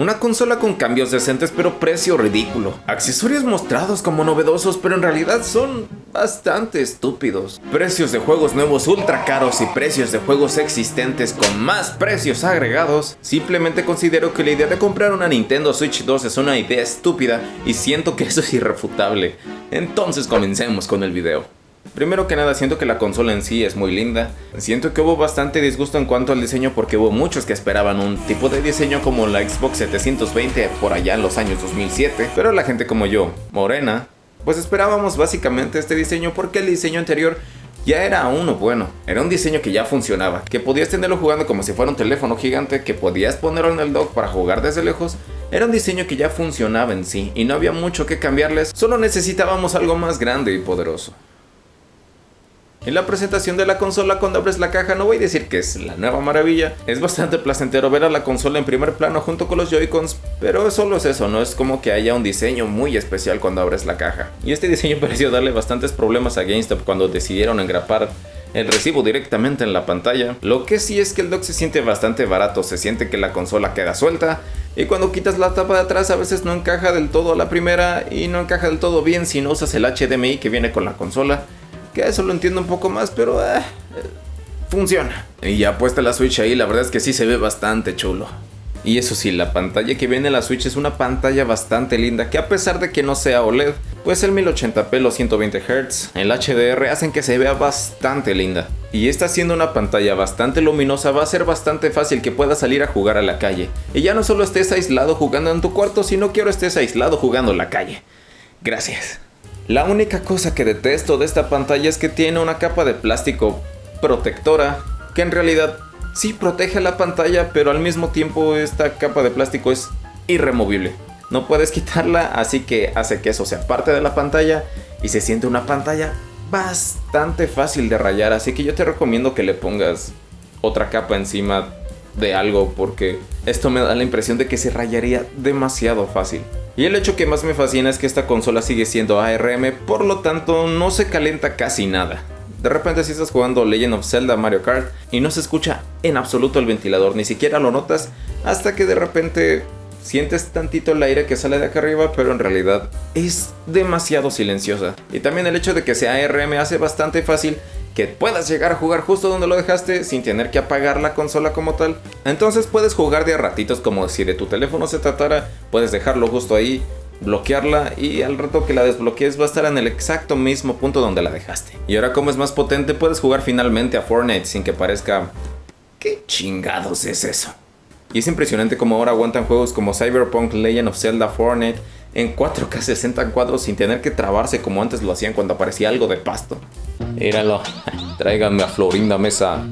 Una consola con cambios decentes pero precio ridículo. Accesorios mostrados como novedosos pero en realidad son bastante estúpidos. Precios de juegos nuevos ultra caros y precios de juegos existentes con más precios agregados. Simplemente considero que la idea de comprar una Nintendo Switch 2 es una idea estúpida y siento que eso es irrefutable. Entonces comencemos con el video. Primero que nada, siento que la consola en sí es muy linda. Siento que hubo bastante disgusto en cuanto al diseño porque hubo muchos que esperaban un tipo de diseño como la Xbox 720 por allá en los años 2007. Pero la gente como yo, morena, pues esperábamos básicamente este diseño porque el diseño anterior ya era uno bueno. Era un diseño que ya funcionaba, que podías tenerlo jugando como si fuera un teléfono gigante, que podías ponerlo en el dock para jugar desde lejos. Era un diseño que ya funcionaba en sí y no había mucho que cambiarles, solo necesitábamos algo más grande y poderoso. En la presentación de la consola, cuando abres la caja, no voy a decir que es la nueva maravilla. Es bastante placentero ver a la consola en primer plano junto con los Joy-Cons, pero solo es eso, no es como que haya un diseño muy especial cuando abres la caja. Y este diseño pareció darle bastantes problemas a GameStop cuando decidieron engrapar el recibo directamente en la pantalla. Lo que sí es que el dock se siente bastante barato, se siente que la consola queda suelta. Y cuando quitas la tapa de atrás a veces no encaja del todo a la primera y no encaja del todo bien si no usas el HDMI que viene con la consola. Que eso lo entiendo un poco más, pero funciona. Y ya puesta la Switch ahí, la verdad es que sí se ve bastante chulo. Y eso sí, la pantalla que viene en la Switch es una pantalla bastante linda, que a pesar de que no sea OLED, pues el 1080p, los 120 Hz, el HDR hacen que se vea bastante linda. Y esta siendo una pantalla bastante luminosa, va a ser bastante fácil que puedas salir a jugar a la calle. Y ya no solo estés aislado jugando en tu cuarto, sino que ahora estés aislado jugando en la calle. Gracias. La única cosa que detesto de esta pantalla es que tiene una capa de plástico protectora, que en realidad sí protege la pantalla, pero al mismo tiempo esta capa de plástico es irremovible. No puedes quitarla, así que hace que eso sea parte de la pantalla y se siente una pantalla bastante fácil de rayar, así que yo te recomiendo que le pongas otra capa encima de algo porque esto me da la impresión de que se rayaría demasiado fácil. Y el hecho que más me fascina es que esta consola sigue siendo ARM, por lo tanto no se calienta casi nada. De repente si estás jugando Legend of Zelda Mario Kart y no se escucha en absoluto el ventilador, ni siquiera lo notas hasta que de repente sientes tantito el aire que sale de acá arriba, pero en realidad es demasiado silenciosa. Y también el hecho de que sea ARM hace bastante fácil que puedas llegar a jugar justo donde lo dejaste sin tener que apagar la consola como tal. Entonces puedes jugar de a ratitos como si de tu teléfono se tratara, puedes dejarlo justo ahí, bloquearla y al rato que la desbloquees va a estar en el exacto mismo punto donde la dejaste. Y ahora como es más potente puedes jugar finalmente a Fortnite sin que parezca... ¿Qué chingados es eso? Y es impresionante como ahora aguantan juegos como Cyberpunk, Legend of Zelda, Fortnite en 4K 60 cuadros sin tener que trabarse como antes lo hacían cuando aparecía algo de pasto. Míralo, tráiganme a Florinda Mesa.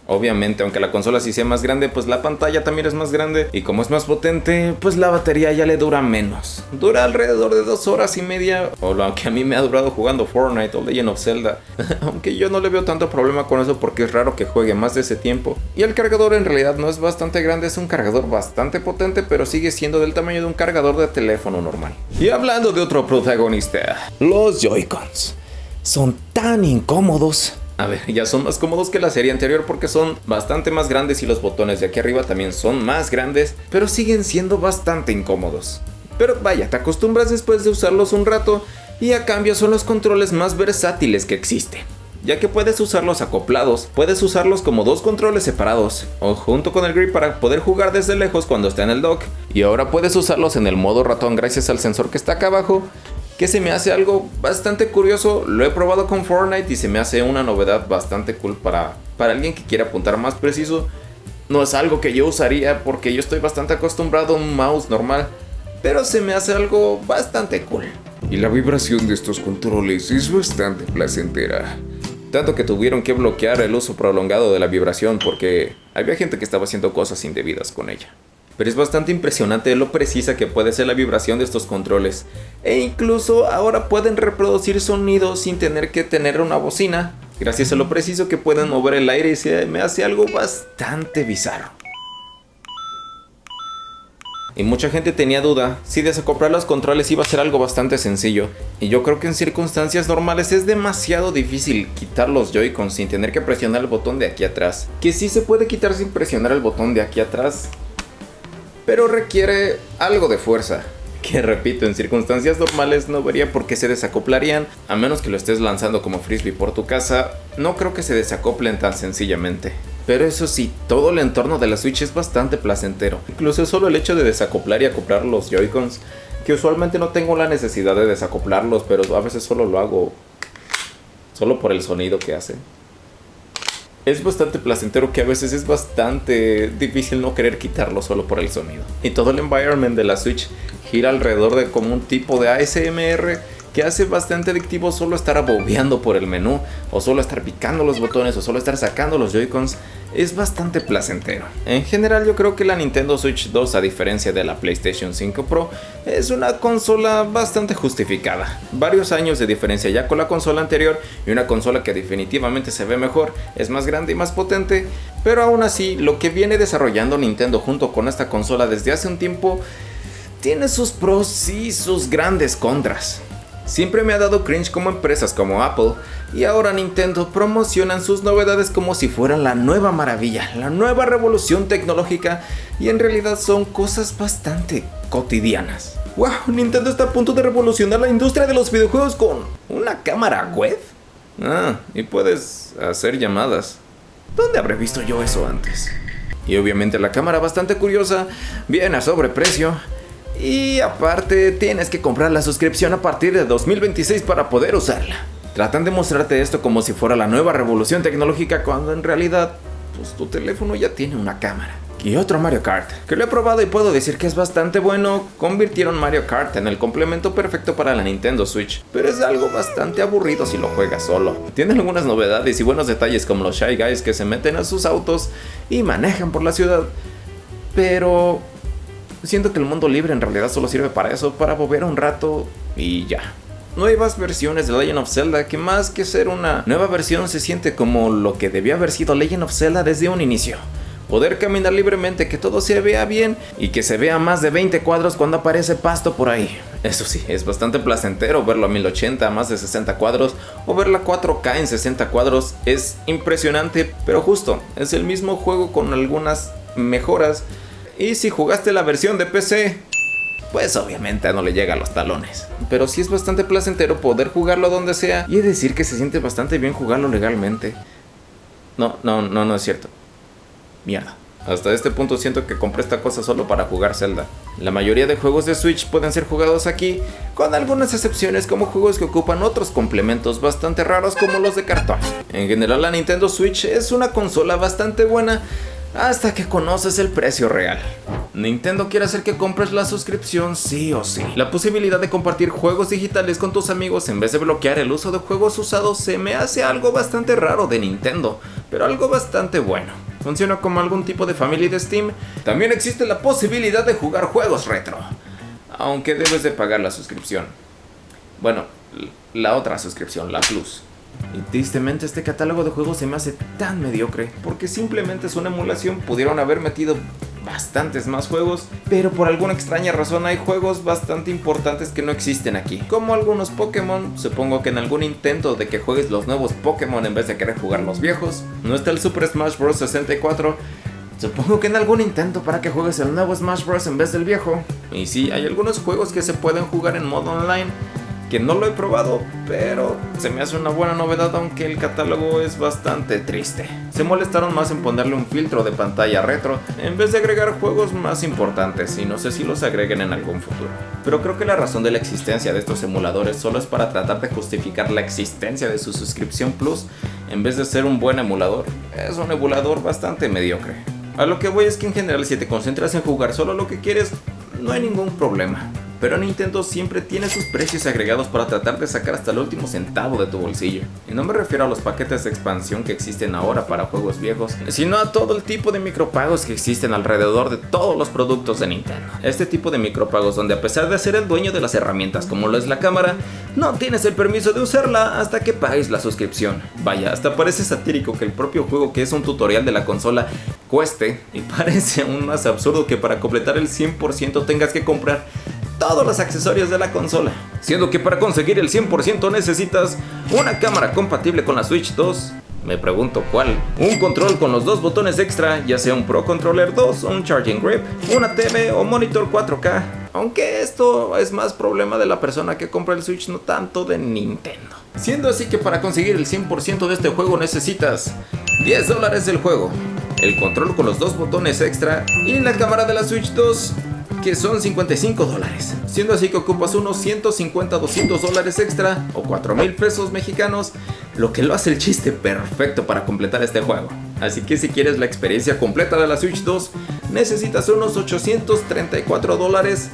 Obviamente, aunque la consola sí sea más grande, pues la pantalla también es más grande. Y como es más potente, pues la batería ya le dura menos. Dura alrededor de 2 horas y media. O lo que a mí me ha durado jugando Fortnite o Legend of Zelda. Aunque yo no le veo tanto problema con eso porque es raro que juegue más de ese tiempo. Y el cargador en realidad no es bastante grande, es un cargador bastante potente, pero sigue siendo del tamaño de un cargador de teléfono normal. Y hablando de otro protagonista, los Joy-Cons. Son tan incómodos. A ver, ya son más cómodos que la serie anterior porque son bastante más grandes y los botones de aquí arriba también son más grandes, pero siguen siendo bastante incómodos. Pero vaya, te acostumbras después de usarlos un rato y a cambio son los controles más versátiles que existen. Ya que puedes usarlos acoplados, puedes usarlos como dos controles separados o junto con el grip para poder jugar desde lejos cuando está en el dock. Y ahora puedes usarlos en el modo ratón gracias al sensor que está acá abajo, que se me hace algo bastante curioso. Lo he probado con Fortnite y se me hace una novedad bastante cool para alguien que quiera apuntar más preciso. No es algo que yo usaría porque yo estoy bastante acostumbrado a un mouse normal, pero se me hace algo bastante cool. Y la vibración de estos controles es bastante placentera. Tanto que tuvieron que bloquear el uso prolongado de la vibración porque había gente que estaba haciendo cosas indebidas con ella. Pero es bastante impresionante lo precisa que puede ser la vibración de estos controles. E incluso ahora pueden reproducir sonidos sin tener que tener una bocina, gracias a lo preciso que pueden mover el aire y se me hace algo bastante bizarro. Y mucha gente tenía duda si desacoplar los controles iba a ser algo bastante sencillo. Y yo creo que en circunstancias normales es demasiado difícil quitar los Joy-Cons sin tener que presionar el botón de aquí atrás. Que sí se puede quitar sin presionar el botón de aquí atrás, pero requiere algo de fuerza, que repito, en circunstancias normales no vería por qué se desacoplarían, a menos que lo estés lanzando como frisbee por tu casa. No creo que se desacoplen tan sencillamente. Pero eso sí, todo el entorno de la Switch es bastante placentero. Incluso solo el hecho de desacoplar y acoplar los Joy-Cons, que usualmente no tengo la necesidad de desacoplarlos, pero a veces solo lo hago solo por el sonido que hacen. Es bastante placentero, que a veces es bastante difícil no querer quitarlo solo por el sonido. Y todo el environment de la Switch gira alrededor de como un tipo de ASMR que hace bastante adictivo solo estar abobeando por el menú, o solo estar picando los botones, o solo estar sacando los Joy-Cons. Es bastante placentero. En general, yo creo que la Nintendo Switch 2, a diferencia de la PlayStation 5 Pro, es una consola bastante justificada. Varios años de diferencia ya con la consola anterior, y una consola que definitivamente se ve mejor, es más grande y más potente, pero aún así, lo que viene desarrollando Nintendo junto con esta consola desde hace un tiempo tiene sus pros y sus grandes contras. Siempre me ha dado cringe como empresas como Apple y ahora Nintendo promocionan sus novedades como si fueran la nueva maravilla, la nueva revolución tecnológica, y en realidad son cosas bastante cotidianas. ¡Wow! Nintendo está a punto de revolucionar la industria de los videojuegos con una cámara web. Y puedes hacer llamadas. ¿Dónde habré visto yo eso antes? Y obviamente la cámara, bastante curiosa, viene a sobreprecio. Y aparte tienes que comprar la suscripción a partir de 2026 para poder usarla. Tratan de mostrarte esto como si fuera la nueva revolución tecnológica, cuando en realidad pues tu teléfono ya tiene una cámara. Y otro Mario Kart, que lo he probado y puedo decir que es bastante bueno. Convirtieron Mario Kart en el complemento perfecto para la Nintendo Switch, pero es algo bastante aburrido si lo juegas solo. Tiene algunas novedades y buenos detalles, como los Shy Guys que se meten a sus autos y manejan por la ciudad, pero siento que el mundo libre en realidad solo sirve para eso, para bobear un rato y ya. Nuevas versiones de Legend of Zelda, que más que ser una nueva versión se siente como lo que debió haber sido Legend of Zelda desde un inicio. Poder caminar libremente, que todo se vea bien y que se vea más de 20 cuadros cuando aparece pasto por ahí. Eso sí, es bastante placentero verlo a 1080 a más de 60 cuadros, o verla 4K en 60 cuadros. Es impresionante, pero justo, es el mismo juego con algunas mejoras. Y si jugaste la versión de PC, pues obviamente no le llega a los talones. Pero sí es bastante placentero poder jugarlo donde sea. Y he de decir que se siente bastante bien jugarlo legalmente. No es cierto. Mierda. Hasta este punto siento que compré esta cosa solo para jugar Zelda. La mayoría de juegos de Switch pueden ser jugados aquí, con algunas excepciones como juegos que ocupan otros complementos bastante raros como los de cartón. En general, la Nintendo Switch es una consola bastante buena, hasta que conoces el precio real. Nintendo quiere hacer que compres la suscripción sí o sí. La posibilidad de compartir juegos digitales con tus amigos en vez de bloquear el uso de juegos usados se me hace algo bastante raro de Nintendo, pero algo bastante bueno. Funciona como algún tipo de family de Steam. También existe la posibilidad de jugar juegos retro, aunque debes de pagar la suscripción. Bueno, la otra suscripción, la Plus. Y tristemente este catálogo de juegos se me hace tan mediocre, porque simplemente es una emulación. Pudieron haber metido bastantes más juegos, pero por alguna extraña razón hay juegos bastante importantes que no existen aquí, como algunos Pokémon. Supongo que en algún intento de que juegues los nuevos Pokémon en vez de querer jugar los viejos. No está el Super Smash Bros. 64. Supongo que en algún intento para que juegues el nuevo Smash Bros. En vez del viejo. Y sí, hay algunos juegos que se pueden jugar en modo online, que no lo he probado, pero se me hace una buena novedad, aunque el catálogo es bastante triste. Se molestaron más en ponerle un filtro de pantalla retro en vez de agregar juegos más importantes, y no sé si los agreguen en algún futuro. Pero creo que la razón de la existencia de estos emuladores solo es para tratar de justificar la existencia de su suscripción Plus, en vez de ser un buen emulador. Es un emulador bastante mediocre. A lo que voy es que en general, si te concentras en jugar solo lo que quieres, no hay ningún problema. Pero Nintendo siempre tiene sus precios agregados para tratar de sacar hasta el último centavo de tu bolsillo. Y no me refiero a los paquetes de expansión que existen ahora para juegos viejos, sino a todo el tipo de micropagos que existen alrededor de todos los productos de Nintendo. Este tipo de micropagos donde, a pesar de ser el dueño de las herramientas como lo es la cámara, no tienes el permiso de usarla hasta que pagues la suscripción. Vaya, hasta parece satírico que el propio juego, que es un tutorial de la consola, cueste, y parece aún más absurdo que para completar el 100% tengas que comprar todos los accesorios de la consola, siendo que para conseguir el 100% necesitas una cámara compatible con la Switch 2, Me pregunto cuál. Un control con los dos botones extra, ya sea un Pro Controller 2 o un Charging Grip, una TV o monitor 4K. Aunque esto es más problema de la persona que compra el Switch, no tanto de Nintendo. Siendo así que para conseguir el 100% de este juego necesitas $10 del juego, el control con los dos botones extra y la cámara de la Switch 2, que son $55. Siendo así que ocupas unos 150 $200 extra o 4,000 pesos mexicanos, lo que lo hace el chiste perfecto para completar este juego. Así que si quieres la experiencia completa de la Switch 2, necesitas unos $834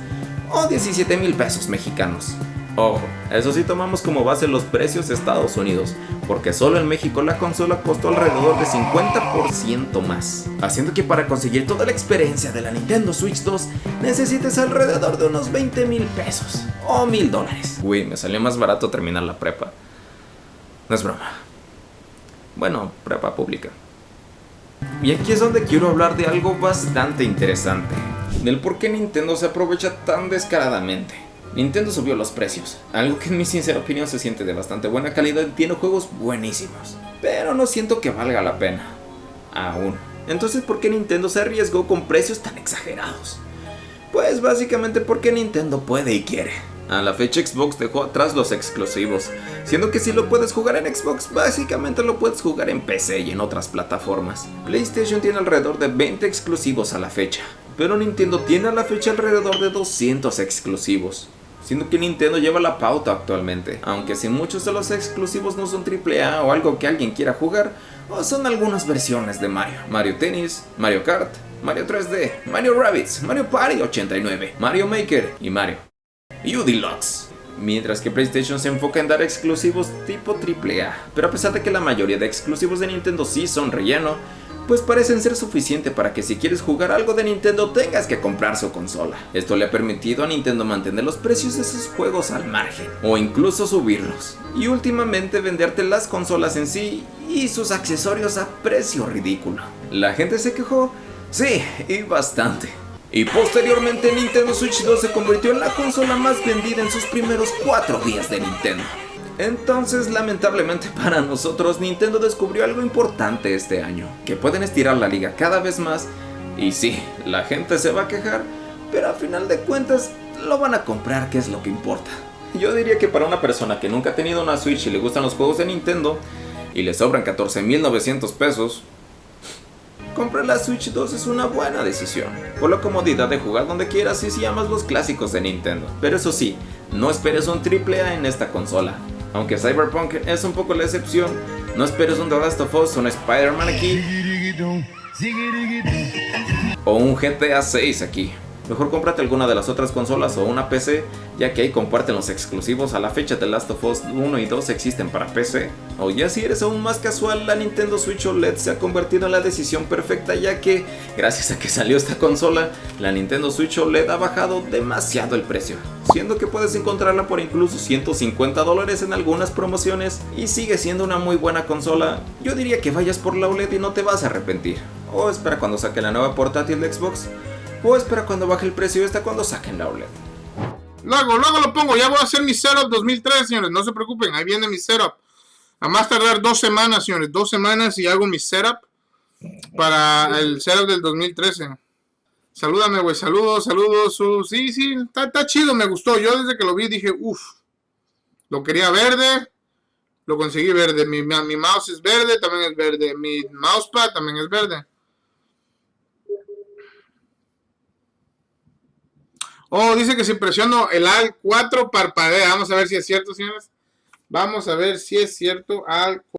o 17,000 pesos mexicanos. Ojo, eso sí tomamos como base los precios de Estados Unidos, porque solo en México la consola costó alrededor de 50% más, haciendo que para conseguir toda la experiencia de la Nintendo Switch 2 necesites alrededor de unos 20,000 pesos o $1,000. Uy, me salió más barato terminar la prepa. No es broma. Bueno, prepa pública. Y aquí es donde quiero hablar de algo bastante interesante, del por qué Nintendo se aprovecha tan descaradamente. Nintendo subió los precios, algo que en mi sincera opinión se siente de bastante buena calidad y tiene juegos buenísimos, pero no siento que valga la pena, aún. Entonces, ¿por qué Nintendo se arriesgó con precios tan exagerados? Pues básicamente porque Nintendo puede y quiere. A la fecha Xbox dejó atrás los exclusivos, siendo que si lo puedes jugar en Xbox, básicamente lo puedes jugar en PC y en otras plataformas. PlayStation tiene alrededor de 20 exclusivos a la fecha, pero Nintendo tiene a la fecha alrededor de 200 exclusivos. Siendo que Nintendo lleva la pauta actualmente, aunque si muchos de los exclusivos no son AAA o algo que alguien quiera jugar, o son algunas versiones de Mario, Mario Tennis, Mario Kart, Mario 3D, Mario Rabbids, Mario Party 89, Mario Maker y Mario U Deluxe. Mientras que PlayStation se enfoca en dar exclusivos tipo AAA, pero a pesar de que la mayoría de exclusivos de Nintendo sí son relleno, pues parecen ser suficiente para que si quieres jugar algo de Nintendo tengas que comprar su consola. Esto le ha permitido a Nintendo mantener los precios de sus juegos al margen, o incluso subirlos, y últimamente venderte las consolas en sí y sus accesorios a precio ridículo. ¿La gente se quejó? Sí, y bastante. Y posteriormente Nintendo Switch 2 se convirtió en la consola más vendida en sus primeros 4 días de Nintendo. Entonces, lamentablemente para nosotros, Nintendo descubrió algo importante este año, que pueden estirar la liga cada vez más, y sí, la gente se va a quejar, pero a final de cuentas lo van a comprar, que es lo que importa. Yo diría que para una persona que nunca ha tenido una Switch y le gustan los juegos de Nintendo, y le sobran 14,900 pesos, comprar la Switch 2 es una buena decisión, por la comodidad de jugar donde quieras y si amas los clásicos de Nintendo. Pero eso sí, no esperes un AAA en esta consola. Aunque Cyberpunk es un poco la excepción, no esperes un The Last of Us o un Spider-Man aquí, o un GTA 6 aquí. Mejor cómprate alguna de las otras consolas o una PC, ya que ahí comparten los exclusivos. A la fecha de Last of Us 1 y 2 existen para PC. O ya si eres aún más casual, la Nintendo Switch OLED se ha convertido en la decisión perfecta, ya que gracias a que salió esta consola, la Nintendo Switch OLED ha bajado demasiado el precio, siendo que puedes encontrarla por incluso $150 en algunas promociones, y sigue siendo una muy buena consola. Yo diría que vayas por la OLED y no te vas a arrepentir. O espera cuando saque la nueva portátil de Xbox, o espera cuando baje el precio esta cuando saquen la OLED. Luego lo pongo, ya voy a hacer mi setup 2003, señores, no se preocupen, ahí viene mi setup. A más tardar 2 semanas, señores, 2 semanas y hago mi setup para el setup del 2013. Salúdame, güey, saludos. Sí, está chido, me gustó. Yo desde que lo vi dije, uff, lo quería verde, lo conseguí verde. Mi mouse es verde, también es verde. Mi mousepad también es verde. Oh, dice que si presiono el Alt 4 parpadea. Vamos a ver si es cierto, señores. Vamos a ver si es cierto. Alt